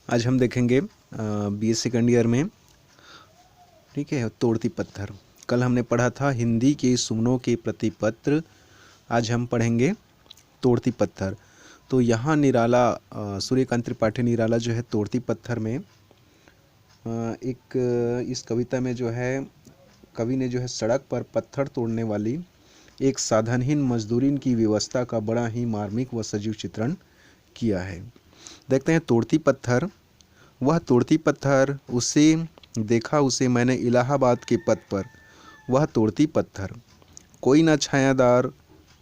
आज हम देखेंगे बीए सेकंड ईयर में, ठीक है, तोड़ती पत्थर। कल हमने पढ़ा था हिंदी के सुमनों के प्रतिपत्र। आज हम पढ़ेंगे तोड़ती पत्थर। तो यहाँ निराला सूर्यकांत त्रिपाठी निराला जो है तोड़ती पत्थर में इस कविता में जो है कवि ने जो है सड़क पर पत्थर तोड़ने वाली एक साधनहीन मजदूरी की व्यवस्था का बड़ा ही मार्मिक व सजीव चित्रण किया है। देखते हैं तोड़ती पत्थर। वह तोड़ती पत्थर, उसे देखा उसे मैंने इलाहाबाद के पथ पर। वह तोड़ती पत्थर, कोई न छायादार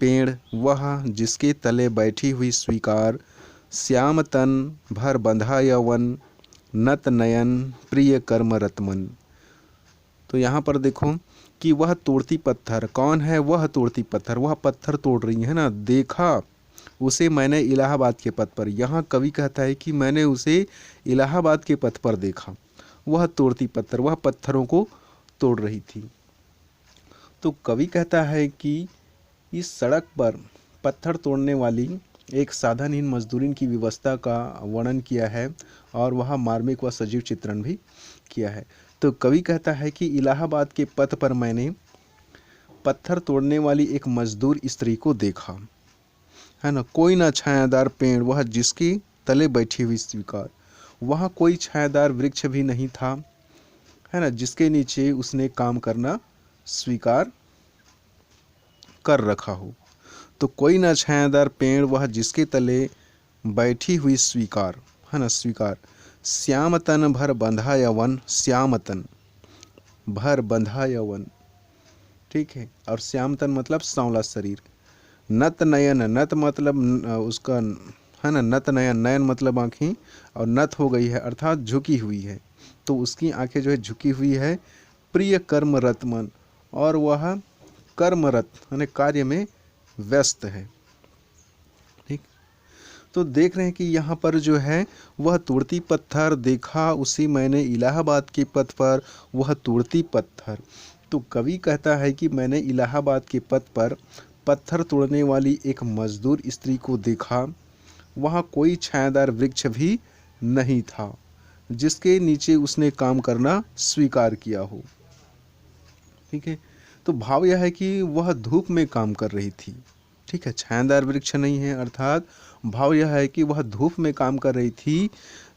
पेड़ वह, जिसके तले बैठी हुई स्वीकार, श्याम तन भर बंधा यौवन, नत नयन प्रिय कर्म रतमन। तो यहाँ पर देखो कि वह तोड़ती पत्थर कौन है। वह तोड़ती पत्थर, वह पत्थर तोड़ रही है ना। देखा उसे मैंने इलाहाबाद के पथ पर। यहाँ कवि कहता है कि मैंने उसे इलाहाबाद के पथ पर देखा। वह तोड़ती पत्थर, वह पत्थरों को तोड़ रही थी। तो कवि कहता है कि इस सड़क पर पत्थर तोड़ने वाली एक साधनहीन मजदूरी की व्यवस्था का वर्णन किया है और वह मार्मिक व सजीव चित्रण भी किया है। तो कवि कहता है कि इलाहाबाद के पथ पर मैंने पत्थर तोड़ने वाली एक मजदूर स्त्री को देखा, है ना। कोई ना छायादार पेड़ वह, जिसके तले बैठी हुई स्वीकार। वहाँ कोई छायादार वृक्ष भी नहीं था, है ना, जिसके नीचे उसने काम करना स्वीकार कर रखा हो। तो कोई ना छायादार पेड़ वह, जिसके तले बैठी हुई स्वीकार, है ना, स्वीकार। श्याम तन भर बंधा यवन, श्याम तन भर बंधा यवन, ठीक है। और श्याम तन मतलब सांवला शरीर। नत नयन, नत मतलब उसका, है ना, नत नयन, नयन मतलब आँखें, और नत हो गई है अर्थात झुकी हुई है। तो उसकी आंखें जो है झुकी हुई है। प्रिय कर्म रतमन, और वह कर्मरत यानी कार्य में व्यस्त है, ठीक। तो देख रहे हैं कि यहाँ पर जो है वह तोड़ती पत्थर, देखा उसी मैंने इलाहाबाद के पथ पर। वह तोड़ती पत्थर, तो कवि कहता है कि मैंने इलाहाबाद के पथ पर पत्थर तोड़ने वाली एक मजदूर स्त्री को देखा। वहाँ कोई छायादार वृक्ष भी नहीं था, जिसके नीचे उसने काम करना स्वीकार किया हो, ठीक है। तो भाव यह है कि वह धूप में काम कर रही थी, ठीक है। छायादार वृक्ष नहीं है, अर्थात भाव यह है कि वह धूप में काम कर रही थी।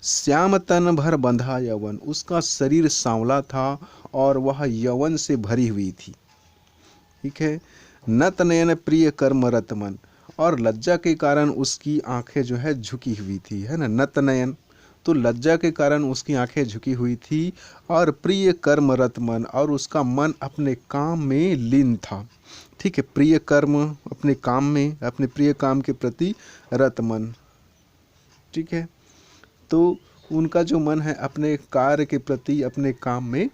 श्याम तन भर बंधा यवन, उसका शरीर सांवला था और वह यवन से भरी हुई थी, ठीक है। नत नयन प्रिय कर्म रतमन, और लज्जा के कारण उसकी आंखें जो है झुकी हुई थी, है ना। नत नयन तो लज्जा के कारण उसकी आंखें झुकी हुई थी। और प्रिय कर्म रतमन, और उसका मन अपने काम में लीन था, ठीक है। प्रिय कर्म अपने काम में, अपने प्रिय काम के प्रति रतमन, ठीक है। तो उनका जो मन है अपने कार्य के प्रति, अपने काम में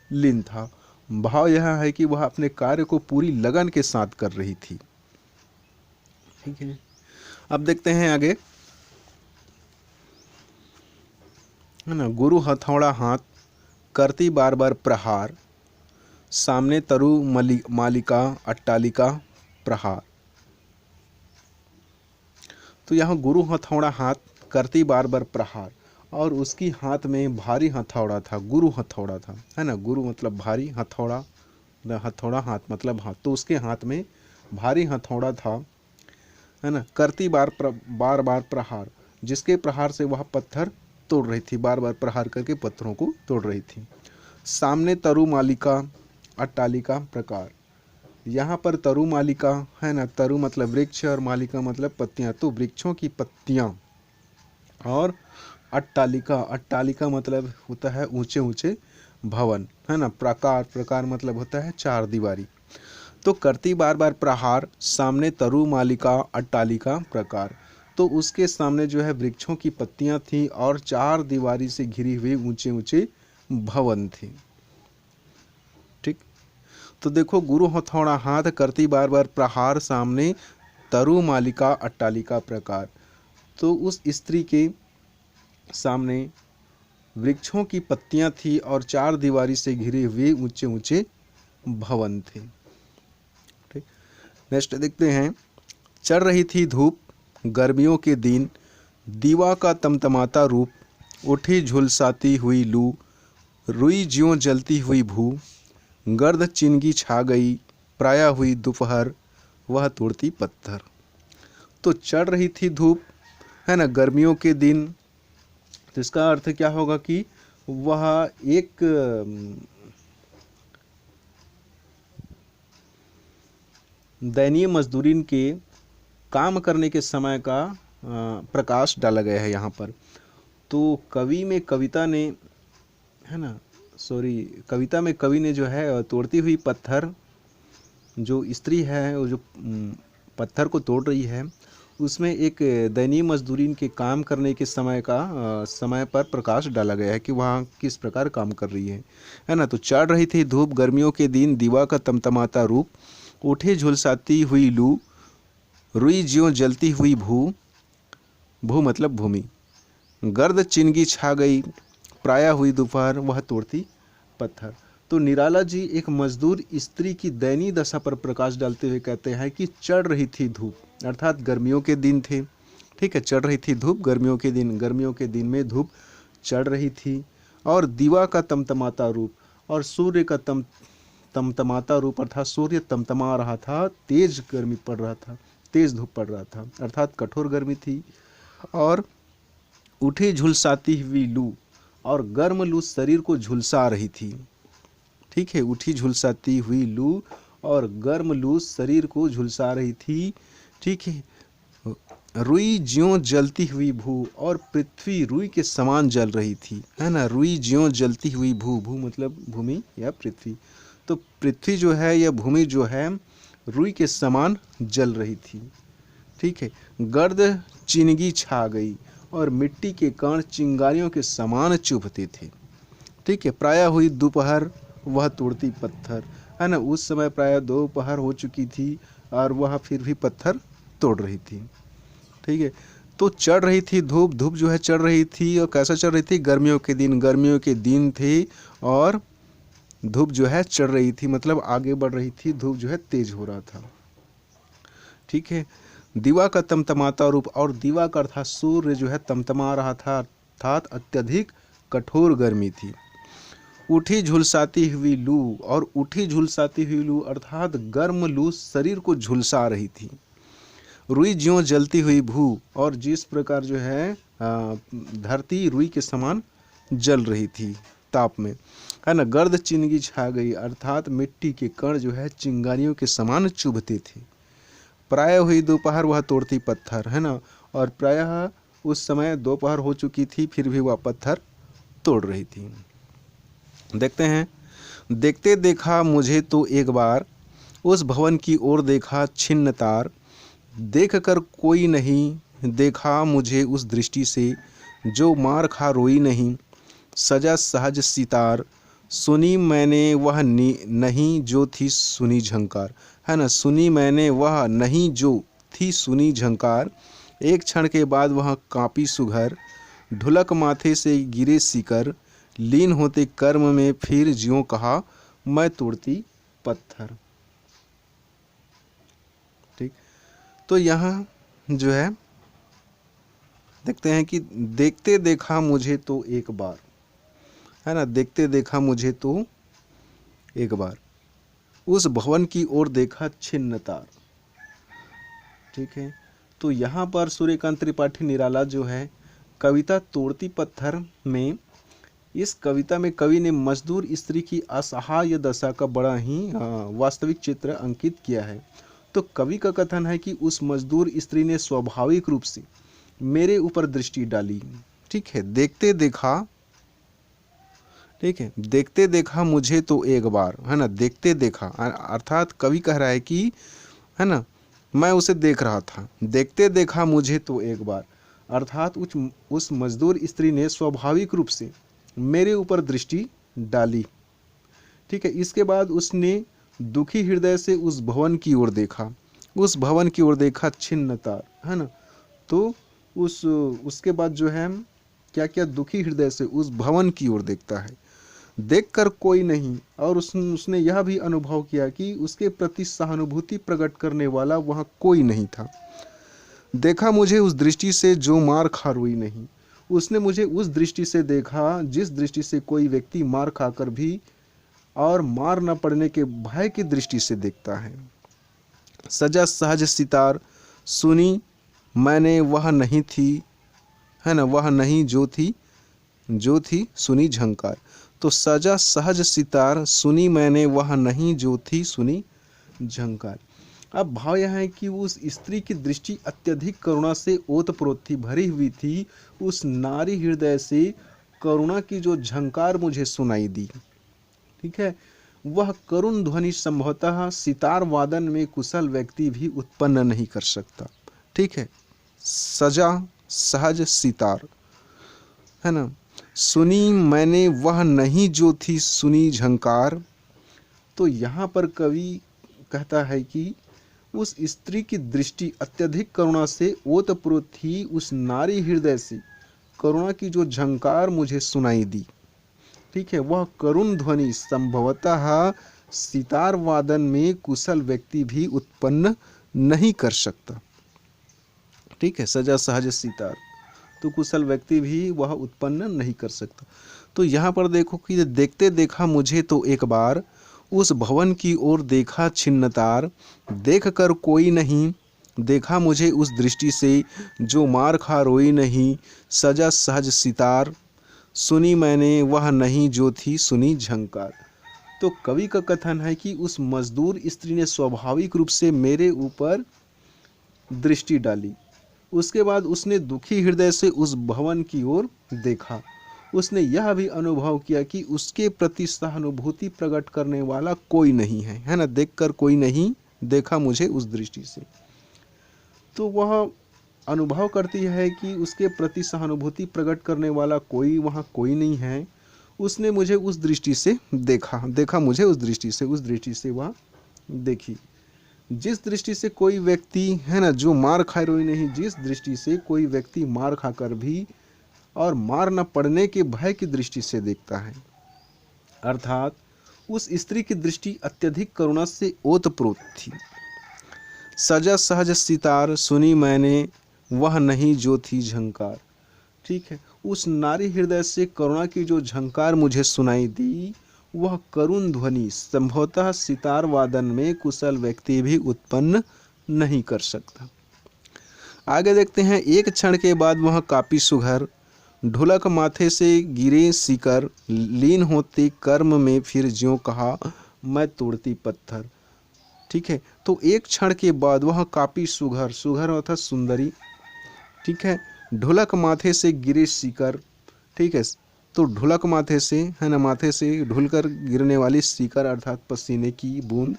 लीन था। भाव यह है कि वह अपने कार्य को पूरी लगन के साथ कर रही थी, ठीक है। अब देखते हैं आगे, है ना। गुरु हथौड़ा हाथ करती बार बार प्रहार, सामने तरु मालिका अट्टालिका प्रहार। तो यहाँ गुरु हथौड़ा हाथ करती बार बार प्रहार, और उसकी हाथ में भारी हथौड़ा था। गुरु हथौड़ा था, है ना। गुरु मतलब भारी, हथौड़ा, हथौड़ा हाथ मतलब हाथ। तो उसके हाथ में भारी हथौड़ा था, है ना। करती बार बार प्रहार, जिसके प्रहार से वह पत्थर तोड़ रही थी, बार बार प्रहार करके पत्थरों को तोड़ रही थी। सामने तरु मालिका अट्टालिका प्रकार। यहाँ पर तरु मालिका, है ना, तरु मतलब वृक्ष और मालिका मतलब पत्तियाँ। तो वृक्षों की पत्तियाँ, और अट्टालिका, अट्टालिका मतलब होता है ऊंचे ऊंचे भवन, है ना। प्रकार, प्रकार मतलब होता है चार दीवारी। तो करती बार बार प्रहार, सामने तरु मालिका अट्टालिका प्रकार। तो उसके सामने जो है वृक्षों की पत्तियां थी और चार दीवारी से घिरी हुई ऊंचे ऊंचे भवन थे, ठीक। तो देखो गुरु हथौड़ा हाथ करती बार बार प्रहार, सामने तरु मालिका अट्टालिका प्रकार। तो उस स्त्री के सामने वृक्षों की पत्तियां थी और चार दीवारी से घिरे हुए ऊंचे ऊंचे भवन थे, ठीक। नेक्स्ट देखते हैं। चढ़ रही थी धूप गर्मियों के दिन, दीवा का तमतमाता रूप, उठी झुलसाती हुई लू, रुई ज्यों जलती हुई भू, गर्द चिनगी छा गई, प्राया हुई दोपहर, वह तोड़ती पत्थर। तो चढ़ रही थी धूप, है ना, गर्मियों के दिन। तो इसका अर्थ क्या होगा कि वह एक दयनीय मजदूरी के काम करने के समय का प्रकाश डाला गया है यहाँ पर। तो कवि में कविता ने, है ना, कविता में कवि ने जो है तोड़ती हुई पत्थर, जो स्त्री है वो जो पत्थर को तोड़ रही है, उसमें एक दयनीय मजदूरी के काम करने के समय पर प्रकाश डाला गया है कि वहाँ किस प्रकार काम कर रही है ना। तो चढ़ रही थी धूप, गर्मियों के दिन, दीवा का तमतमाता रूप, उठे झुलसाती हुई लू, रुई ज्यों जलती हुई भू, भू मतलब भूमि, गर्द चिनगी छा गई, प्राया हुई दोपहर, वह तोड़ती पत्थर। तो निराला जी एक मजदूर स्त्री की दयनीय दशा पर प्रकाश डालते हुए कहते हैं कि चढ़ रही थी धूप, अर्थात गर्मियों के दिन थे, ठीक है, चढ़ रही थी धूप, गर्मियों के दिन में धूप चढ़ रही थी, और दीवा का तमतमाता रूप, और सूर्य का तमतमाता रूप, अर्थात सूर्य तमतमा रहा था, तेज गर्मी पड़ रहा था, तेज धूप पड़ रहा था, अर्थात कठोर गर्मी थी। और उठी झुलसाती हुई लू, और गर्म लू शरीर को झुलसा रही थी, ठीक है, उठी झुलसाती हुई लू और गर्म लू शरीर को झुलसा रही थी, ठीक है। रुई ज्यों जलती हुई भू, और पृथ्वी रुई के समान जल रही थी, है ना, रुई ज्यों जलती हुई भू, भू मतलब भूमि या पृथ्वी। तो पृथ्वी जो है या भूमि जो है रुई के समान जल रही थी, ठीक है। गर्द चिनगी छा गई, और मिट्टी के कण चिंगारियों के समान चुभते थे, ठीक है। प्रायः हुई दोपहर, वह तोड़ती पत्थर, है ना, उस समय प्रायः दोपहर हो चुकी थी और वह फिर भी पत्थर तोड़ रही थी, ठीक है। तो चढ़ रही थी धूप, धूप जो है चढ़ रही थी, और कैसा चढ़ रही थी, गर्मियों के दिन थे, और धूप जो है चढ़ रही थी, मतलब आगे बढ़ रही थी, धूप जो है तेज हो रहा था, ठीक है। दीवा का तमतमाता रूप, और दीवा का अर्थात सूर्य जो है तमतमा रहा था, अर्थात अत्यधिक कठोर गर्मी थी। उठी झुलसाती हुई लू, और उठी झुलसाती हुई लू अर्थात गर्म लू शरीर को झुलसा रही थी। रुई ज्यों जलती हुई भू, और जिस प्रकार जो है धरती रुई के समान जल रही थी ताप में, है ना। गर्द चिनगी छा गई, अर्थात मिट्टी के कण जो है चिंगारियों के समान चुभते थे। प्रायः हुई दोपहर, वह तोड़ती पत्थर, है ना, और प्रायः उस समय दोपहर हो चुकी थी, फिर भी वह पत्थर तोड़ रही थी। देखते हैं, देखते देखा मुझे तो एक बार, उस भवन की ओर देखा छिन्न तार, देख कर कोई नहीं देखा मुझे उस दृष्टि से, जो मार खा रोई नहीं, सजा सहज सितार, सुनी मैंने वह नहीं जो थी सुनी झंकार, है ना, सुनी मैंने वह नहीं जो थी सुनी झंकार, एक क्षण के बाद वह कांपी सुघर, ढुलक माथे से गिरे सिकर, लीन होते कर्म में फिर ज्यों कहा मैं तोड़ती पत्थर, ठीक। तो यहाँ जो है देखते हैं कि देखते देखा मुझे तो एक बार, है ना, देखते देखा मुझे तो एक बार, उस भवन की ओर देखा छिन्न तार, ठीक है। तो यहाँ पर सूर्यकांत त्रिपाठी निराला जो है कविता तोड़ती पत्थर में, इस कविता में कवि ने मजदूर स्त्री की असहाय दशा का बड़ा ही वास्तविक चित्र अंकित किया है। तो कवि का कथन है कि उस मजदूर स्त्री ने स्वाभाविक रूप से मेरे ऊपर दृष्टि डाली, ठीक है, देखते देखा, ठीक है, देखते देखा मुझे तो एक बार, है ना, देखते देखा अर्थात कवि कह रहा है कि, है ना, मैं उसे देख रहा था, देखते देखा मुझे तो एक बार, अर्थात उस मजदूर स्त्री ने स्वाभाविक रूप से मेरे ऊपर दृष्टि डाली, ठीक है। इसके बाद उसने दुखी हृदय से उस भवन की ओर देखा, उस भवन की ओर देखा छिन्न तार, है ना। तो उसके बाद जो है क्या क्या दुखी हृदय से उस भवन की ओर देखता है, देखकर कोई नहीं, और उसने यह भी अनुभव किया कि उसके प्रति सहानुभूति प्रकट करने वाला वहाँ कोई नहीं था। देखा मुझे उस दृष्टि से जो मार खा रोई नहीं, उसने मुझे उस दृष्टि से देखा जिस दृष्टि से कोई व्यक्ति मार खाकर भी और मार न पड़ने के भय की दृष्टि से देखता है। सजा सहज सितार सुनी मैंने वह नहीं थी, है ना, वह नहीं जो थी सुनी झंकार। तो सजा सहज सितार सुनी मैंने वह नहीं जो थी सुनी झंकार। अब भाव यह है कि उस स्त्री की दृष्टि अत्यधिक करुणा से ओतप्रोत थी, भरी हुई थी। उस नारी हृदय से करुणा की जो झंकार मुझे सुनाई दी, ठीक है, वह करुण ध्वनि संभवतः सितार वादन में कुशल व्यक्ति भी उत्पन्न नहीं कर सकता। ठीक है, सजा सहज सितार, है ना, सुनी मैंने वह नहीं जो थी सुनी झंकार। तो यहाँ पर कवि कहता है कि उस स्त्री की दृष्टि अत्यधिक करुणा से ओतप्रोत थी, उस नारी हृदय से करुणा की जो झंकार मुझे सुनाई दी, ठीक है, वह करुण ध्वनि संभवतः सितार वादन में कुशल व्यक्ति भी उत्पन्न नहीं कर सकता। ठीक है, सजा सहज सितार, तो कुशल व्यक्ति भी वह उत्पन्न नहीं कर सकता। तो यहाँ पर देखो कि देखते देखा मुझे तो एक बार उस भवन की ओर देखा छिन्नतार, देख कर कोई नहीं देखा मुझे उस दृष्टि से जो मार खा रोई नहीं। सजा सहज सितार सुनी मैंने वह नहीं जो थी सुनी झंकार। तो कवि का कथन है कि उस मजदूर स्त्री ने स्वाभाविक रूप से मेरे ऊपर दृष्टि डाली, उसके बाद उसने दुखी हृदय से उस भवन की ओर देखा। उसने यह भी अनुभव किया कि उसके प्रति सहानुभूति प्रकट करने वाला कोई नहीं है, है ना, देखकर कोई नहीं देखा मुझे उस दृष्टि से। तो वह अनुभव करती है कि उसके प्रति सहानुभूति प्रकट करने वाला कोई नहीं है। उसने मुझे उस दृष्टि से देखा मुझे उस दृष्टि से वह देखी। जिस दृष्टि से कोई व्यक्ति, है ना, जो मार खाए रोई नहीं, जिस दृष्टि से कोई व्यक्ति मार खाकर भी और मार न पड़ने के भय की दृष्टि से देखता है, अर्थात उस स्त्री की दृष्टि अत्यधिक करुणा से ओतप्रोत थी। सजा सहज सितार सुनी मैंने वह नहीं जो थी झंकार। ठीक है, उस नारी हृदय से करुणा की जो झंकार मुझे सुनाई दी, वह करुण ध्वनि संभवतः सितार वादन में कुशल व्यक्ति भी उत्पन्न नहीं कर सकता। आगे देखते हैं, एक क्षण के बाद वह कापी सुघर, ढोलक माथे से गिरे सिकर, लीन होते कर्म में फिर ज्यों कहा मैं तोड़ती पत्थर। ठीक है, तो एक क्षण के बाद वह कापी सुघर अर्थात सुंदरी, ठीक है, ढोलक माथे से गिरे सिकर, ठीक है, तो ढोलक माथे से, है ना, माथे से ढुलकर गिरने वाली सिकर अर्थात पसीने की बूंद,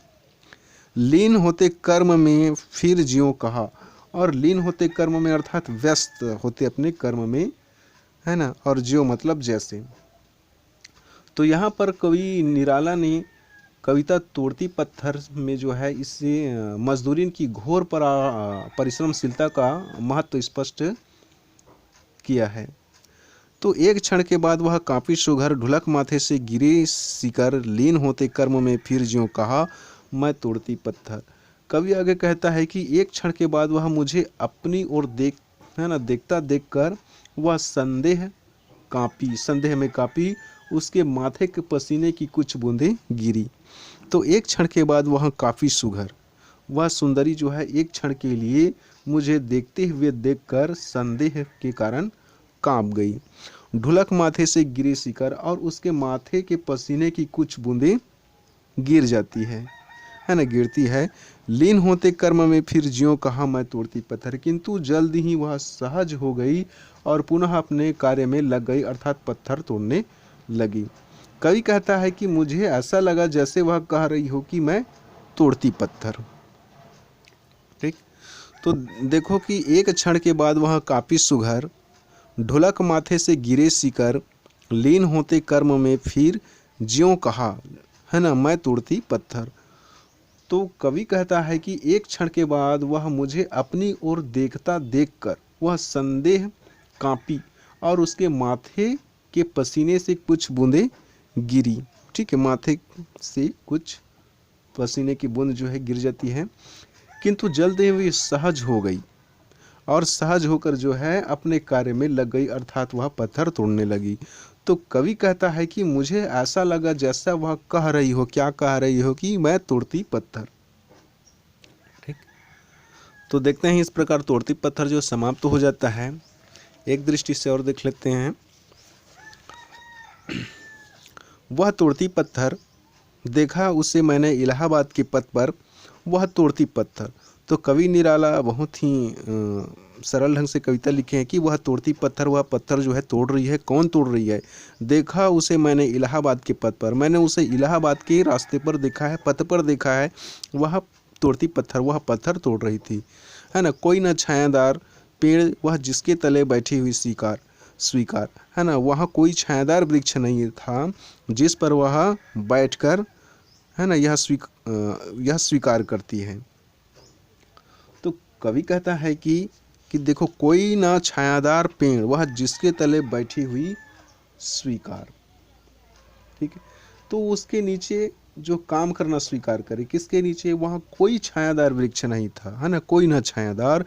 लीन होते कर्म में फिर ज्यों कहा, और लीन होते कर्म में अर्थात व्यस्त होते अपने कर्म में, है ना, और ज्यों मतलब जैसे। तो यहाँ पर कवि निराला ने कविता तोड़ती पत्थर में जो है इससे मजदूरी की घोर परिश्रमशीलता का महत्व स्पष्ट किया है। तो एक क्षण के बाद वह कापी सुघर, ढुलक माथे से गिरे सिकर, लीन होते कर्म में फिर ज्यों कहा मैं तोड़ती पत्थर। कवि आगे कहता है कि एक क्षण के बाद वह मुझे अपनी ओर देखता देखकर वह संदेह में कापी, उसके माथे के पसीने की कुछ बूंदें गिरी। तो एक क्षण के बाद वह काफ़ी सुघर, वह सुंदरी जो है एक क्षण के लिए मुझे देखते हुए देखकर संदेह के कारण कांप गई। ढुलक माथे से गिरे सिकर, और उसके माथे के पसीने की कुछ बूंदें गिर जाती है ना, गिरती है। लीन होते कर्म में फिर ज्यों कहा मैं तोड़ती पत्थर, किंतु जल्द ही वह सहज हो गई और पुनः अपने कार्य में लग गई, अर्थात पत्थर तोड़ने लगी। कवि कहता है कि मुझे ऐसा लगा जैसे वह कह रही हो कि मैं तोड़ती पत्थर। ठीक, तो देखो कि एक क्षण के बाद वह काफी सुघर, ढोलक माथे से गिरे सिकर, लीन होते कर्म में फिर ज्यों कहा, है ना, मैं तोड़ती पत्थर। तो कवि कहता है कि एक क्षण के बाद वह मुझे अपनी ओर देखता देखकर वह संदेह कांपी और उसके माथे के पसीने से कुछ बूंदें गिरी। ठीक है, माथे से कुछ पसीने की बूंद जो है गिर जाती है, किंतु जल्द ही वह सहज हो गई और सहज होकर जो है अपने कार्य में लग गई, अर्थात वह पत्थर तोड़ने लगी। तो कवि कहता है कि मुझे ऐसा लगा जैसा वह कह रही हो। क्या कह रही हो? कि मैं तोड़ती पत्थर। ठीक, तो देखते हैं इस प्रकार तोड़ती पत्थर जो समाप्त हो जाता है। एक दृष्टि से और देख लेते हैं। वह तोड़ती पत्थर, देखा उसे मैंने इलाहाबाद के पथ पर, वह तोड़ती पत्थर। तो कवि निराला बहुत ही सरल ढंग से कविता लिखे हैं कि वह तोड़ती पत्थर, वह पत्थर जो है तोड़ रही है। कौन तोड़ रही है? देखा उसे मैंने इलाहाबाद के पथ पर, मैंने उसे इलाहाबाद के रास्ते पर देखा है, पथ पर देखा है। वह तोड़ती पत्थर, वह पत्थर तोड़ रही थी, है ना। कोई न छायादार पेड़, वह जिसके तले बैठी हुई स्वीकार, है ना। वहाँ कोई छायादार वृक्ष नहीं था जिस पर वह बैठकर, है ना, यह स्वीकार करती है। तो कवि कहता है कि देखो कोई ना छायादार पेड़, वह जिसके तले बैठी हुई स्वीकार। ठीक है, तो उसके नीचे जो काम करना स्वीकार करे, किसके नीचे? वहाँ कोई छायादार वृक्ष नहीं था, है ना। कोई ना छायादार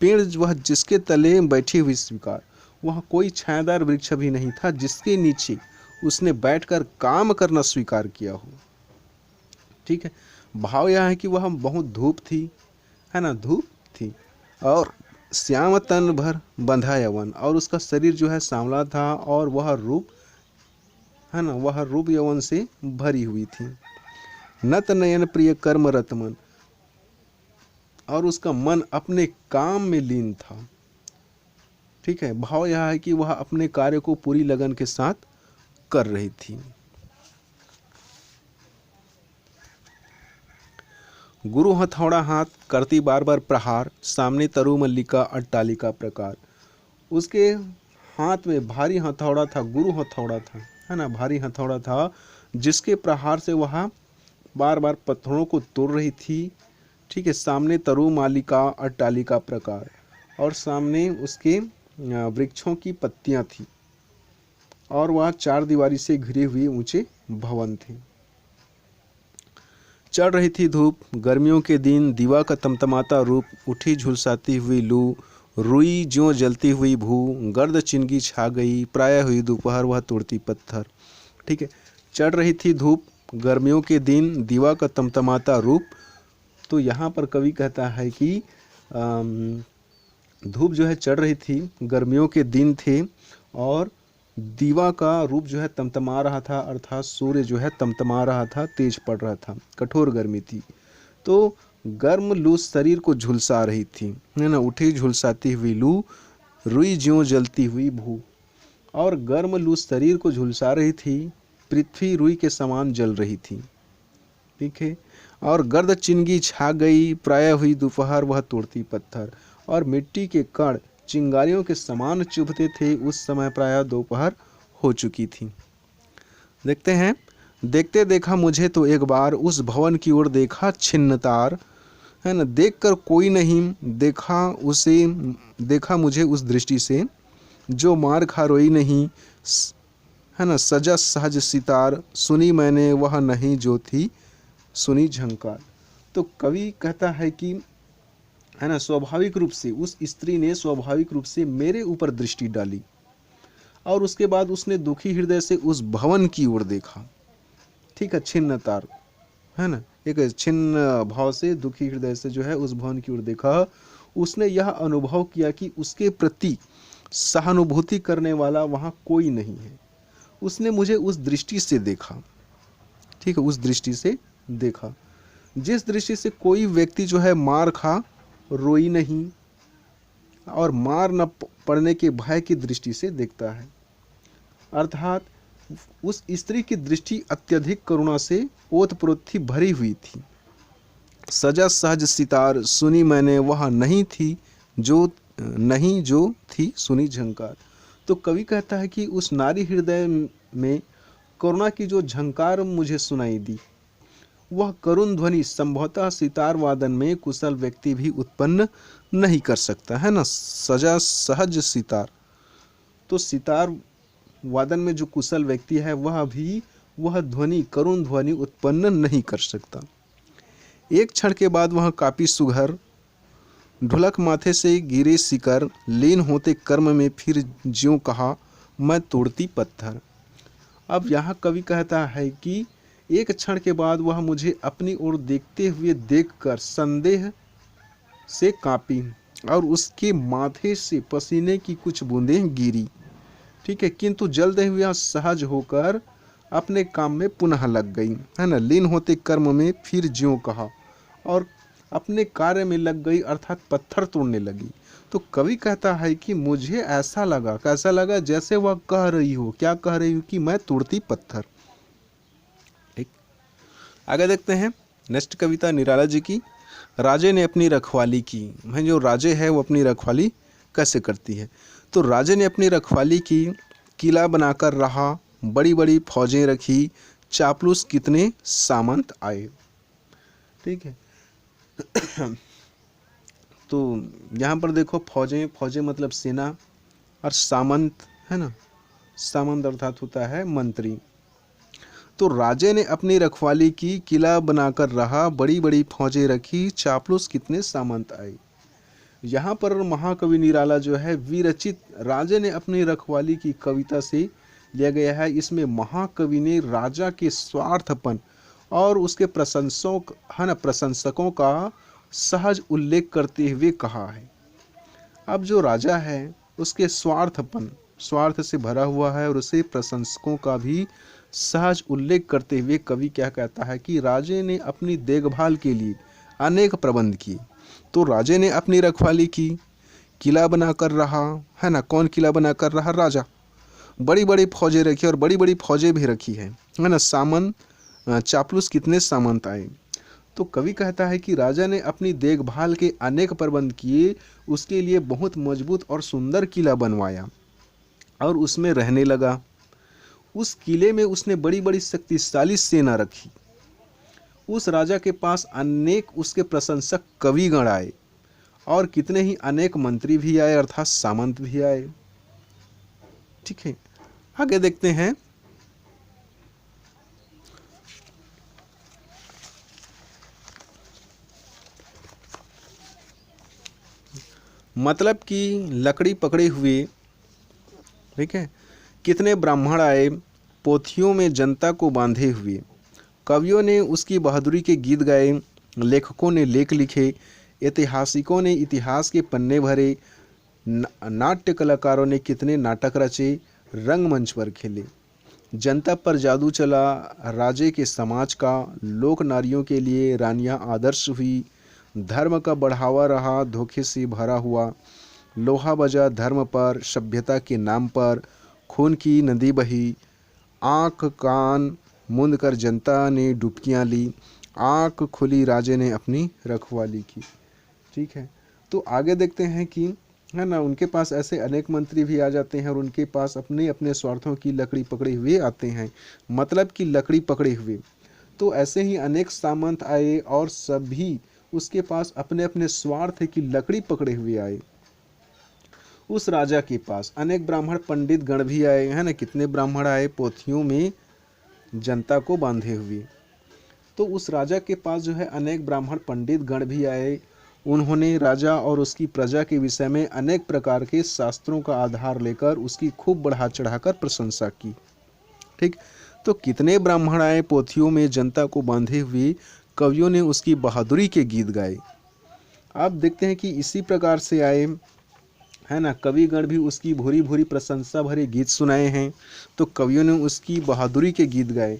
पेड़, वह जिसके तले बैठी हुई स्वीकार, वहाँ कोई छायादार वृक्ष भी नहीं था जिसके नीचे उसने बैठकर काम करना स्वीकार किया हो। ठीक है, भाव यह है कि वह बहुत धूप थी, है ना, धूप थी, और श्याम तन भर बंधा यवन, और उसका शरीर जो है सांवला था, और वह रूप, है ना, वह रूप यवन से भरी हुई थी। नत नयन प्रिय कर्म रत मन, और उसका मन अपने काम में लीन था। ठीक है, भाव यह है कि वह अपने कार्य को पूरी लगन के साथ कर रही थी। गुरु हथौड़ा हाथ करती बार बार प्रहार, सामने तरु मल्लिका अट्टालिका प्रकार। उसके हाथ में भारी हथौड़ा था, गुरु हथौड़ा था, है ना, भारी हथौड़ा था, जिसके प्रहार से वह बार बार पत्थरों को तोड़ रही थी। ठीक है, सामने तरु मालिका अट्टालिका प्रकार, और सामने उसके वृक्षों की पत्तियां थी, और वह चार दीवारी से घिरे हुए ऊंचे भवन थे। चढ़ रही थी धूप, गर्मियों के दिन, दीवा का तमतमाता रूप, उठी झुलसाती हुई लू, रुई ज्यों जलती हुई भू, गर्द चिंगी छा गई, प्राय हुई दोपहर, वह तोड़ती पत्थर। ठीक है, चढ़ रही थी धूप, गर्मियों के दिन, दीवा का तमतमाता रूप। तो यहाँ पर कवि कहता है कि धूप जो है चढ़ रही थी, गर्मियों के दिन थे, और दीवा का रूप जो है तमतमा रहा था, अर्थात सूर्य जो है तमतमा रहा था, तेज पड़ रहा था, कठोर गर्मी थी। तो गर्म लू शरीर को झुलसा रही थी, है ना, उठी झुलसाती हुई लू, रुई ज्यों जलती हुई भू, और गर्म लू शरीर को झुलसा रही थी, पृथ्वी रुई के समान जल रही थी। ठीक है, और गर्द चिंगी छा गई, प्राय हुई दोपहर, वह तोड़ती पत्थर, और मिट्टी के कण चिंगारियों के समान चुभते थे। उस समय प्रायः दोपहर हो चुकी थी। देखते हैं, देखते देखा मुझे तो एक बार, उस भवन की ओर देखा छिन्न तार, है ना, देखकर कोई नहीं, देखा मुझे उस दृष्टि से, जो मार खा रोई नहीं, है ना, सजा सहज सितार, सुनी मैंने वह नहीं जो थी सुनी झंकार। तो कवि कहता है कि, है ना, स्वाभाविक रूप से उस स्त्री ने स्वाभाविक रूप से मेरे ऊपर दृष्टि डाली, और उसके बाद उसने दुखी हृदय से उस भवन की ओर देखा। ठीक है, छिन्न तार, है ना, एक छिन्न भाव से, दुखी हृदय से जो है उस भवन की ओर देखा। उसने यह अनुभव किया कि उसके प्रति सहानुभूति करने वाला वहाँ कोई नहीं है। उसने मुझे उस दृष्टि से देखा। ठीक है, उस दृष्टि से देखा, जिस दृष्टि से कोई व्यक्ति जो है मार खा रोई नहीं, और मार न पड़ने के भय की दृष्टि से देखता है। अर्थात उस स्त्री की दृष्टि अत्यधिक करुणा से ओतप्रोत थी, भरी हुई थी। सजा सहज सितार, सुनी मैंने वह नहीं जो थी सुनी झंकार। तो कवि कहता है कि उस नारी हृदय में करुणा की जो झंकार मुझे सुनाई दी, वह करुण ध्वनि संभवतः सितार वादन में कुशल व्यक्ति भी उत्पन्न नहीं कर सकता, है ना। सजा सहज सितार, तो सितार वादन में जो कुशल व्यक्ति है वह भी वह ध्वनि, करुण ध्वनि उत्पन्न नहीं कर सकता। एक क्षण के बाद वह काफी सुघर ढुलक माथे से गिरे शिकर, लीन होते कर्म में फिर ज्यों कहा मैं तोड़ती पत्थर। अब यहाँ कवि कहता है कि एक क्षण के बाद वह मुझे अपनी ओर देखते हुए देखकर संदेह से कांपी और उसके माथे से पसीने की कुछ बूंदें गिरी। ठीक है, किंतु जल्द ही वह सहज होकर अपने काम में पुनः लग गई, है ना। लीन होते कर्म में फिर ज्यों कहा, और अपने कार्य में लग गई, अर्थात पत्थर तोड़ने लगी। तो कवि कहता है कि मुझे ऐसा लगा, कैसा लगा, जैसे वह कह रही हो, क्या कह रही हो, कि मैं तोड़ती पत्थर। ठीक, आगे देखते हैं नेक्स्ट कविता निराला जी की। राजे ने अपनी रखवाली की। मैं जो राजे है वो अपनी रखवाली कैसे करती है। तो राजे ने अपनी रखवाली की, किला बनाकर रहा, बड़ी बड़ी फौजें रखी, चापलूस कितने सामंत आए। ठीक है, तो यहाँ पर देखो फौजें, फौजें मतलब सेना, और सामंत है ना, सामंत अर्थात होता है मंत्री। तो राजे ने अपनी रखवाली की, किला बनाकर रहा, बड़ी बड़ी फौजें रखी, चापलूस कितने सामंत आए। यहाँ पर महाकवि निराला जो है विरचित राजे ने अपनी रखवाली की कविता से लिया गया है। इसमें महाकवि ने राजा के स्वार्थपन और उसके प्रशंसकों का सहज उल्लेख करते हुए कहा है। अब जो राजा है उसके स्वार्थ से भरा हुआ है, और उसे प्रशंसकों का भी सहज उल्लेख करते हुए कवि क्या कहता है कि राजे ने अपनी देखभाल के लिए अनेक प्रबंध किए। तो राजे ने अपनी रखवाली की, किला बनाकर रहा, है ना। कौन किला बनाकर रहा? राजा। बड़ी बड़ी फौजें रखी, और बड़ी बड़ी फौजें भी रखी है ना। चापलूस कितने सामंत आए। तो कवि कहता है कि राजा ने अपनी देखभाल के अनेक प्रबंध किए, उसके लिए बहुत मजबूत और सुंदर किला बनवाया और उसमें रहने लगा। उस किले में उसने बड़ी बड़ी शक्तिशाली सेना रखी। उस राजा के पास अनेक उसके प्रशंसक कविगण आए, और कितने ही अनेक मंत्री भी आए, अर्थात सामंत भी आए। ठीक है, आगे देखते हैं। मतलब कि लकड़ी पकड़े हुए, ठीक है, कितने ब्राह्मण आए, पोथियों में जनता को बांधे हुए। कवियों ने उसकी बहादुरी के गीत गाए, लेखकों ने लेख लिखे, ऐतिहासिकों ने इतिहास के पन्ने भरे, नाट्य कलाकारों ने कितने नाटक रचे, रंगमंच पर खेले। जनता पर जादू चला, राजे के समाज का, लोक नारियों के लिए रानियां आदर्श हुई, धर्म का बढ़ावा रहा धोखे से भरा हुआ, लोहा बजा धर्म पर, सभ्यता के नाम पर, खून की नदी बही, आँख कान मूंद कर जनता ने डुबकियाँ ली, आँख खुली राजे ने अपनी रखवाली की। ठीक है, तो आगे देखते हैं कि, है ना, उनके पास ऐसे अनेक मंत्री भी आ जाते हैं, और उनके पास अपने अपने स्वार्थों की लकड़ी पकड़े हुए आते हैं। मतलब कि लकड़ी पकड़े हुए। तो ऐसे ही अनेक सामंत आए, और सभी उसके पास अपने अपने स्वार्थ की लकड़ी पकड़े हुए आए। उस राजा के पास अनेक ब्राह्मण पंडित गण भी आए, है ना। कितने ब्राह्मण आए? पोथियों में जनता को बांधे हुए। तो उस राजा के पास जो है अनेक ब्राह्मण पंडित गण भी आए। उन्होंने राजा और उसकी प्रजा के विषय में अनेक प्रकार के शास्त्रों का आधार लेकर उसकी खूब बढ़ा चढ़ाकर प्रशंसा की। ठीक, तो कितने ब्राह्मण आए, पोथियों में जनता को बांधे हुए, कवियों ने उसकी बहादुरी के गीत गाए। आप देखते हैं कि इसी प्रकार से आए, है ना, कविगण भी उसकी भूरी भूरी प्रशंसा भरे गीत सुनाए हैं। तो कवियों ने उसकी बहादुरी के गीत गाए।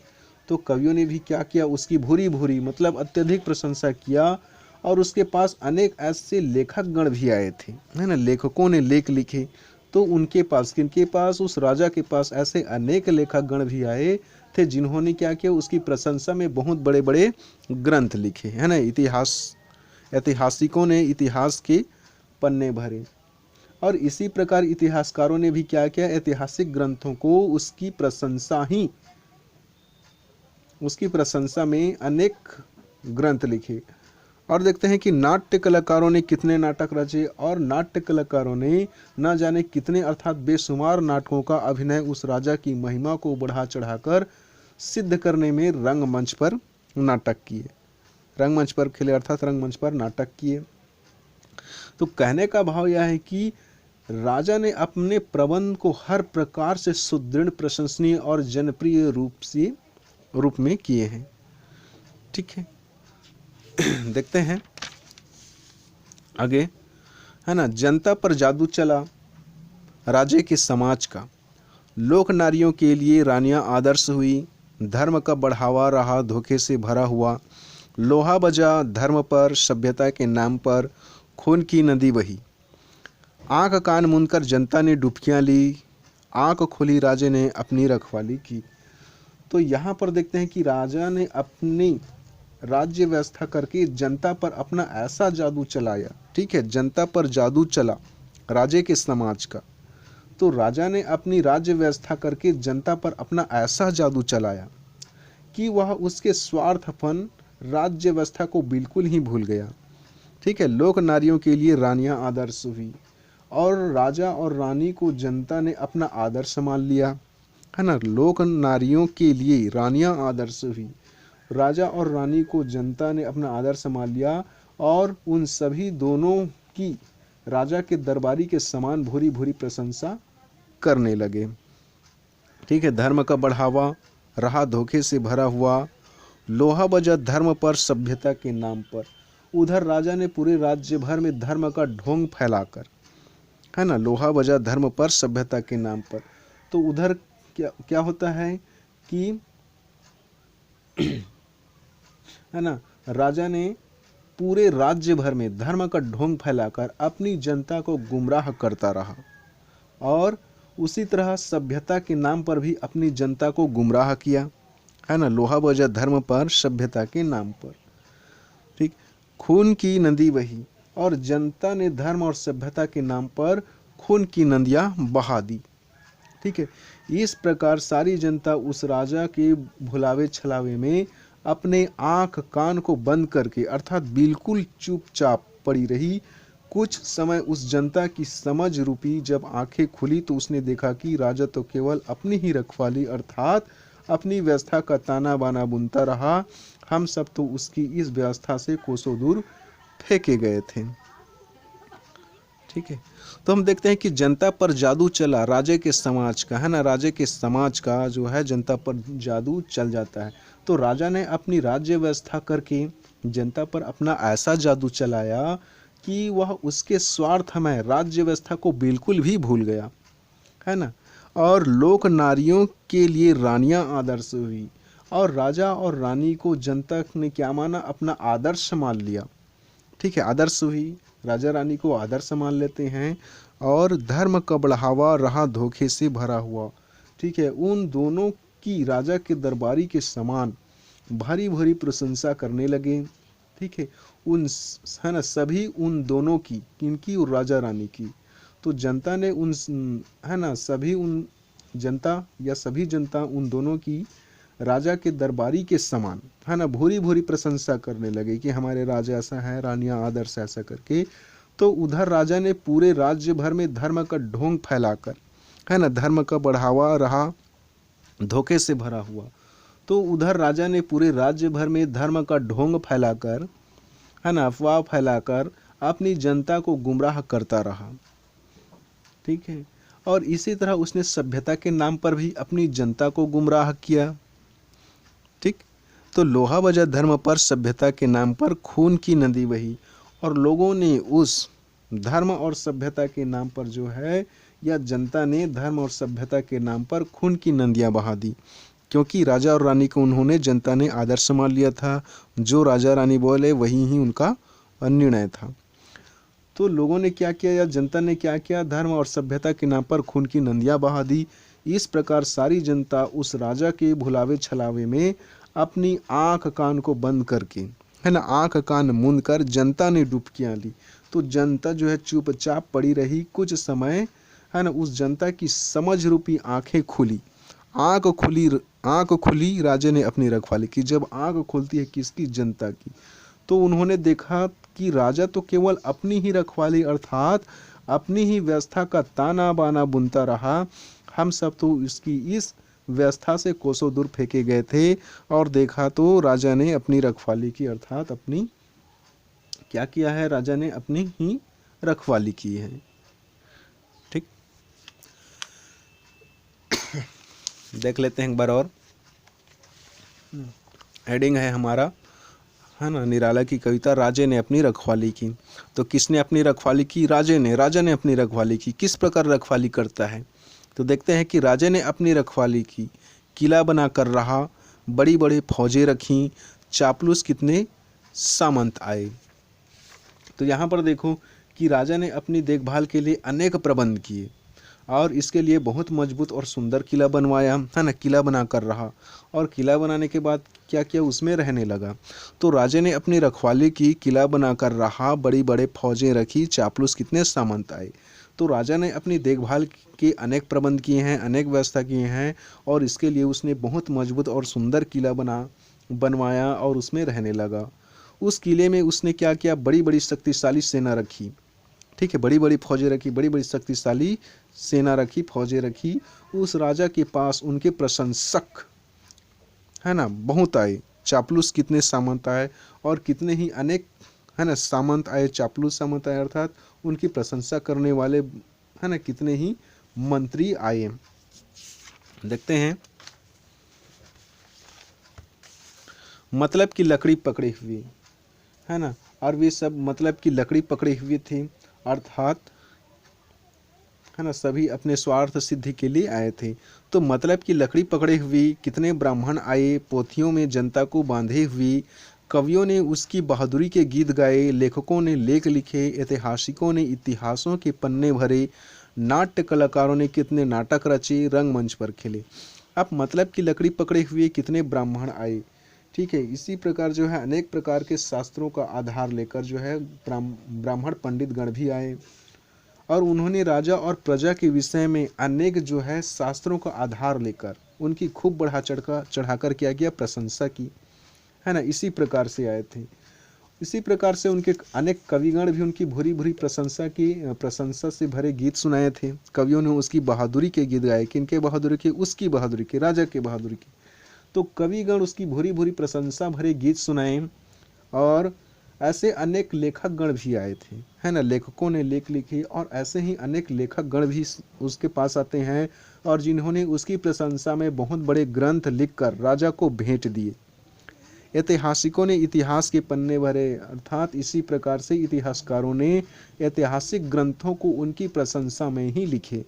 तो कवियों ने भी क्या किया? उसकी भूरी भूरी मतलब अत्यधिक प्रशंसा किया। और उसके पास अनेक ऐसे लेखक गण भी आए थे, है ना। लेखकों ने लेख लिखे। तो उनके पास, किनके पास? उस राजा के पास ऐसे अनेक लेखक गण भी आए थे, जिन्होंने क्या किया? उसकी प्रशंसा में बहुत बड़े बड़े ग्रंथ लिखे, है ना। ऐतिहासिकों ने इतिहास के पन्ने भरे। और इसी प्रकार इतिहासकारों ने भी क्या किया? ऐतिहासिक ग्रंथों को उसकी प्रशंसा में अनेक ग्रंथ लिखे। और देखते हैं कि नाट्य कलाकारों ने कितने नाटक रचे, और नाट्य कलाकारों ने न जाने कितने अर्थात बेशुमार नाटकों का अभिनय उस राजा की महिमा को बढ़ा चढ़ाकर सिद्ध करने में रंगमंच पर नाटक किए, रंगमंच पर खेले, अर्थात रंगमंच पर नाटक किए। तो कहने का भाव यह है कि राजा ने अपने प्रबंध को हर प्रकार से सुदृढ़, प्रशंसनीय और जनप्रिय रूप में किए हैं। ठीक है, देखते हैं आगे, है ना। जनता पर जादू चला राजे के समाज का, लोक नारियों के लिए रानियां आदर्श हुई, धर्म का बढ़ावा रहा धोखे से भरा हुआ, लोहा बजा धर्म पर, सभ्यता के नाम पर खून की नदी बही, आंख कान मूंदकर जनता ने डुबकियां ली, आंख खुली राजे ने अपनी रखवाली की। तो यहाँ पर देखते हैं कि राजा ने अपनी राज्य व्यवस्था करके जनता पर अपना ऐसा जादू चलाया। ठीक है, जनता पर जादू चला राजे के समाज का। तो राजा ने अपनी राज्य व्यवस्था करके जनता पर अपना ऐसा जादू चलाया कि वह उसके स्वार्थपन राज्य व्यवस्था को बिल्कुल ही भूल गया। ठीक है, लोक नारियों के लिए रानियां आदर्श हुई और राजा और रानी को जनता ने अपना आदर्श मान लिया, है ना। लोक नारियों के लिए रानियां आदर्श हुई, राजा और रानी को जनता ने अपना आदर्श मान लिया और उन सभी दोनों की राजा के दरबारी के समान भूरी भूरी प्रशंसा करने लगे। ठीक है, धर्म का बढ़ावा रहा धोखे से भरा हुआ, लोहा बजा धर्म पर, सभ्यता के नाम पर। उधर राजा ने पूरे राज्य भर में धर्म का ढोंग फैलाकर, है ना, लोहा बजा धर्म पर, सभ्यता के नाम पर। तो उधर क्या होता है कि है ना, राजा ने पूरे राज्य भर में धर्म का ढोंग फैलाकर अपनी जनता को गुमराह करता रहा और उसी तरह सभ्यता के नाम पर भी अपनी जनता को गुमराह किया, है ना। लोहा बजा धर्म पर, सभ्यता के नाम पर। ठीक, खून की नदी बही और जनता ने धर्म और सभ्यता के नाम पर खून की नदियां बहा दी। ठीक है, इस प्रकार सारी जनता उस राजा के भुलावे छलावे में अपने आंख कान को बंद करके अर्थात बिल्कुल चुपचाप पड़ी रही। कुछ समय उस जनता की समझ रूपी जब आंखें खुली तो उसने देखा कि राजा तो केवल अपनी ही रखवाली अर्थात अपनी व्यवस्था का ताना बाना बुनता रहा, हम सब तो उसकी इस व्यवस्था से कोसों दूर फेंके गए थे। ठीक है, तो हम देखते हैं कि जनता पर जादू चला राजे के समाज का, है ना। राजे के समाज का जो है जनता पर जादू चल जाता है। तो राजा ने अपनी राज्य व्यवस्था करके जनता पर अपना ऐसा जादू चलाया कि वह उसके स्वार्थ में राज्य व्यवस्था को बिल्कुल भी भूल गया, है ना। और लोक नारियों के लिए रानियां आदर्श हुई और राजा और रानी को जनता ने क्या माना, अपना आदर्श मान लिया। ठीक है, आदर्श हुई, राजा रानी को आदर्श मान लेते हैं और धर्म का बढ़ावा रहा धोखे से भरा हुआ। ठीक है, उन दोनों की राजा के दरबारी के समान भारी भारी प्रशंसा करने लगे। ठीक है, उन, है ना, सभी उन दोनों की, किनकी, और राजा रानी की। तो जनता ने उन, है ना, सभी उन जनता या सभी जनता उन दोनों की राजा के दरबारी के समान, है ना, भूरी भूरी प्रशंसा करने लगे कि हमारे राजा ऐसा है, रानियां आदर्श ऐसा करके। तो उधर राजा ने पूरे राज्य भर में धर्म का ढोंग फैलाकर, है ना, धर्म का बढ़ावा रहा धोखे से भरा हुआ। तो उधर राजा ने पूरे राज्य भर में धर्म का ढोंग फैलाकर, है ना, अफवाह फैलाकर अपनी जनता को गुमराह करता रहा। ठीक है, और इसी तरह उसने सभ्यता के नाम पर भी अपनी जनता को गुमराह किया। ठीक, तो लोहा बजा धर्म पर, सभ्यता के नाम पर खून की नदी बही और लोगों ने उस धर्म और सभ्यता के नाम पर जो है, या जनता ने धर्म और सभ्यता के नाम पर खून की नदियां बहा दी, क्योंकि राजा और रानी को उन्होंने, जनता ने आदर्श मान लिया था। जो राजा रानी बोले वही ही उनका निर्णय था। तो लोगों ने क्या किया या जनता ने क्या किया, धर्म और सभ्यता के नाम पर खून की नदियां बहा दी। इस प्रकार सारी जनता उस राजा के भुलावे छलावे में अपनी आंख कान को बंद करके, है ना, आंख कान मूंद कर जनता ने डुबकियां ली। तो जनता जो है चुपचाप पड़ी रही कुछ समय, है ना। उस जनता की समझ रूपी आंखें खुली, आंख खुली राजे ने अपनी रखवाली की। जब आंख खुलती है किसकी, जनता की, तो उन्होंने देखा कि राजा तो केवल अपनी ही रखवाली अर्थात अपनी ही व्यवस्था का ताना बाना बुनता रहा, हम सब तो इसकी इस व्यवस्था से कोसों दूर फेंके गए थे। और देखा तो राजा ने अपनी रखवाली की अर्थात अपनी क्या किया है, राजा ने अपनी ही रखवाली की है। ठीक, देख लेते हैं एक बार और। हेडिंग है हमारा, है ना, निराला की कविता राजे ने अपनी रखवाली की। तो किसने अपनी रखवाली की? राजे ने। राजा ने अपनी रखवाली की। किस प्रकार रखवाली करता है? तो देखते हैं कि राजे ने अपनी रखवाली की, किला बनाकर रहा, बड़ी बड़ी फौजें रखीं, चापलूस कितने सामंत आए। तो यहाँ पर देखो कि राजा ने अपनी देखभाल के लिए अनेक प्रबंध किए और इसके लिए बहुत मजबूत और सुंदर किला बनवाया, है ना, किला बनाकर रहा। और किला बनाने के बाद क्या किया? उसमें रहने लगा। तो राजे ने अपनी रखवाली की, किला बनाकर रहा, बड़ी बड़े फौजें रखी, चापलूस कितने सामंत आए। तो राजा ने अपनी देखभाल के अनेक प्रबंध किए हैं, अनेक व्यवस्था किए हैं और इसके लिए उसने बहुत मजबूत और सुंदर किला बनवाया और उसमें रहने लगा। उस किले में उसने क्या किया? बड़ी बड़ी शक्तिशाली सेना रखी। ठीक है, बड़ी बड़ी फौजें रखी, बड़ी बड़ी शक्तिशाली सेना रखी, फौजें रखी। उस राजा के पास उनके प्रशंसक, है ना, बहुत आए। चापलूस कितने सामंत आए और कितने ही अनेक, है ना, सामंत आए, चापलूस सामंत आए, अर्थात उनकी प्रशंसा करने वाले, है ना, कितने ही मंत्री आए। देखते हैं, मतलब की लकड़ी पकड़े हुए, है ना, और वे सब मतलब की लकड़ी पकड़े हुए थे, अर्थात, है ना, सभी अपने स्वार्थ सिद्धि के लिए आए थे। तो मतलब की लकड़ी पकड़े हुए कितने ब्राह्मण आए, पोथियों में जनता को बांधे हुए, कवियों ने उसकी बहादुरी के गीत गाए, लेखकों ने लेख लिखे, ऐतिहासिकों ने इतिहासों के पन्ने भरे, नाट्य कलाकारों ने कितने नाटक रचे, रंगमंच पर खेले। अब मतलब की लकड़ी पकड़े हुए कितने ब्राह्मण आए। ठीक है, इसी प्रकार जो है अनेक प्रकार के शास्त्रों का आधार लेकर जो है ब्राह्मण पंडित गण भी आए और उन्होंने राजा और प्रजा के विषय में अनेक जो है शास्त्रों का आधार लेकर उनकी खूब बढ़ा चढ़ाकर किया गया प्रशंसा की, है ना। इसी प्रकार से आए थे। इसी प्रकार से उनके अनेक कविगण भी उनकी भूरी भूरी प्रशंसा की, प्रशंसा से भरे गीत सुनाए थे। कवियों ने उसकी बहादुरी के गीत गाए। किनके बहादुरी के? उसकी बहादुरी के, राजा के बहादुरी के। तो कविगण उसकी भूरी भूरी प्रशंसा भरे गीत सुनाए और ऐसे अनेक लेखक गण भी आए थे, है ना। लेखकों ने लेख लिखे और ऐसे ही अनेक लेखक गण भी उसके पास आते हैं और जिन्होंने उसकी प्रशंसा में बहुत बड़े ग्रंथ लिखकर राजा को भेंट दिए। ऐतिहासिकों ने इतिहास के पन्ने भरे, अर्थात इसी प्रकार से इतिहासकारों ने ऐतिहासिक ग्रंथों को उनकी प्रशंसा में ही लिखे।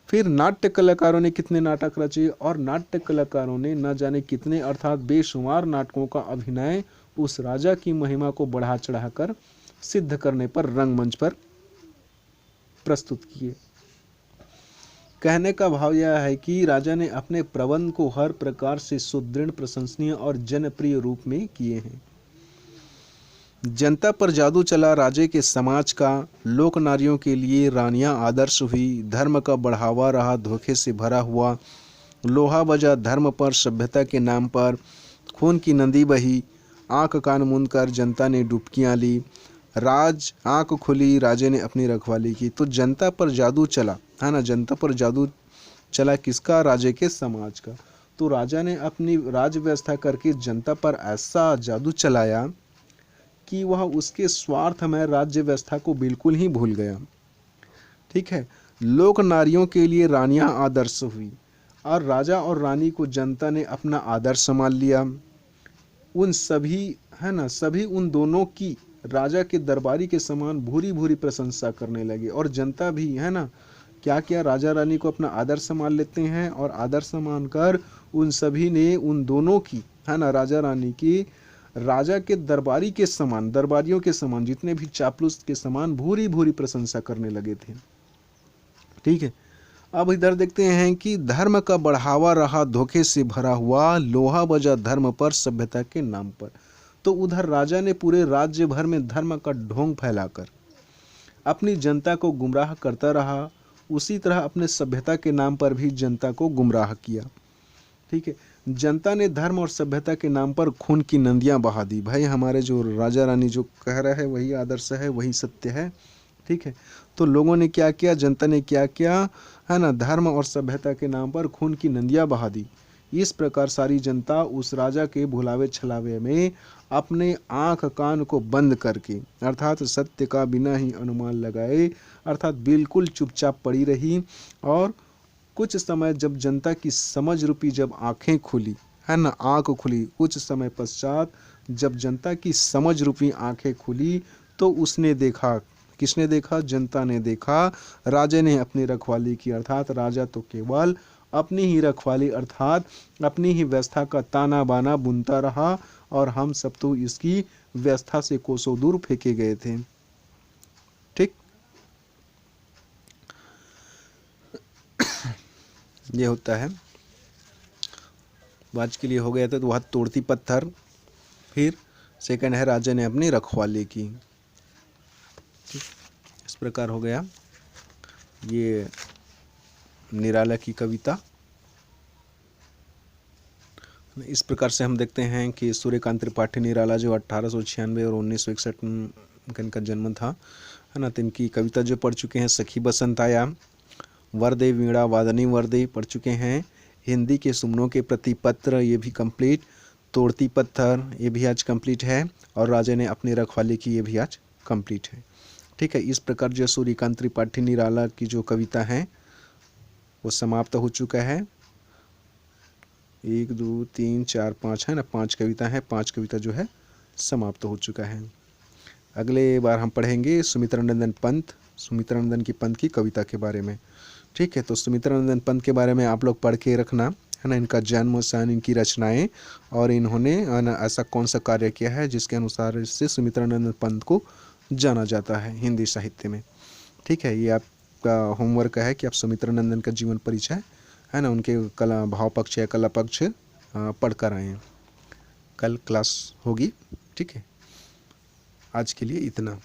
फिर नाट्य कलाकारों ने कितने नाटक रचे और नाट्य कलाकारों ने न जाने कितने, अर्थात बेशुमार नाटकों का अभिनय उस राजा की महिमा को बढ़ा चढ़ाकर सिद्ध करने पर रंगमंच पर प्रस्तुत किए। कहने का भाव यह है कि राजा ने अपने प्रबंध को हर प्रकार से सुदृढ़, प्रशंसनीय और जनप्रिय रूप में किए हैं। जनता पर जादू चला राजे के समाज का, लोक नारियों के लिए रानियां आदर्श हुई, धर्म का बढ़ावा रहा धोखे से भरा हुआ, लोहा बजा धर्म पर, सभ्यता के नाम पर, खून की नदी बही, आंख कान मूंद कर जनता ने डुबकियां ली, राज आंख खुली, राजे ने अपनी रखवाली की। तो जनता पर जादू चला, है ना, जनता पर जादू चला किसका? राजे के समाज का। तो राजा ने अपनी राज व्यवस्था करके जनता पर ऐसा जादू चलाया कि वह उसके स्वार्थ में राज्य व्यवस्था को बिल्कुल ही भूल गया। ठीक है, लोक नारियों के लिए रानियां आदर्श हुई और राजा और रानी को जनता ने अपना आदर्श मान लिया। उन सभी, है ना, सभी उन दोनों की राजा के दरबारी के समान भूरी भूरी प्रशंसा करने लगे और जनता भी, है ना, क्या क्या, राजा रानी को अपना आदर्श मान लेते हैं और आदर्श मानकर उन सभी ने उन दोनों की, है ना, राजा रानी की राजा के दरबारी के समान, दरबारियों के समान, जितने भी चापलूस के समान भूरी भूरी प्रशंसा करने लगे थे। ठीक है, अब इधर देखते हैं कि धर्म का बढ़ावा रहा धोखे से भरा हुआ, लोहा बजा धर्म पर, सभ्यता के नाम पर। तो उधर राजा ने पूरे राज्य भर में धर्म का ढोंग फैलाकर अपनी जनता को गुमराह करता रहा, उसी तरह अपने सभ्यता के नाम पर भी जनता को गुमराह किया। ठीक है, जनता ने धर्म और सभ्यता के नाम पर खून की नदियां बहा दी। भाई हमारे जो राजा रानी जो कह रहा है वही आदर्श है, वही सत्य है। ठीक है, तो लोगों ने क्या किया, जनता ने क्या किया, है ना, धर्म और सभ्यता के नाम पर खून की नदियां बहा दी। इस प्रकार सारी जनता उस राजा के भुलावे छलावे में अपने आँख कान को बंद करके, अर्थात सत्य का बिना ही अनुमान लगाए, अर्थात बिल्कुल चुपचाप पड़ी रही। और कुछ समय जब जनता की समझ रूपी जब आँखें खुली, है ना, आँख खुली, कुछ समय पश्चात जब जनता की समझ रूपी आँखें खुली तो उसने देखा, किसने देखा? जनता ने देखा, राजा ने अपनी रखवाली की, अर्थात राजा तो केवल अपनी ही रखवाली अर्थात अपनी ही व्यवस्था का ताना बाना बुनता रहा और हम सब तो इसकी व्यवस्था से कोसों दूर फेंके गए थे। ठीक, ये होता है। आज के लिए हो गया था तो वह तोड़ती पत्थर। फिर सेकंड है राजा ने अपनी रखवाली की। ठीक, इस प्रकार हो गया ये निराला की कविता। इस प्रकार से हम देखते हैं कि सूर्यकांत त्रिपाठी निराला जो 1896 और 1961 में इनका जन्म था, है ना। तो इनकी कविता जो पढ़ चुके हैं, सखी बसंत आया, वरदे वीणा वादनी वरदे पढ़ चुके हैं, हिंदी के सुमनों के प्रति पत्र ये भी कंप्लीट, तोड़ती पत्थर ये भी आज कंप्लीट है, और राजा ने अपनी रखवाली की ये भी आज कंप्लीट है। ठीक है, इस प्रकार जो सूर्यकांत त्रिपाठी निराला की जो कविता है वो समाप्त हो चुका है। 1 2 3 4 5 है ना, 5 कविता है, 5 कविता जो है समाप्त हो चुका है। अगले बार हम पढ़ेंगे सुमित्रानंदन पंत, सुमित्रानंदन की पंत की कविता के बारे में। ठीक है, तो सुमित्रानंदन पंत के बारे में आप लोग पढ़ के रखना, है ना, इनका जन्म स्थान, इनकी रचनाएं और इन्होंने ऐसा कौन सा कार्य किया है जिसके अनुसार इससे सुमित्रानंदन पंत को जाना जाता है हिंदी साहित्य में। ठीक है, ये आपका होमवर्क है कि आप सुमित्रानंदन का जीवन परिचय, है ना, उनके कला भाव पक्ष या कला पक्ष पढ़ कर आए। कल क्लास होगी। ठीक है, आज के लिए इतना।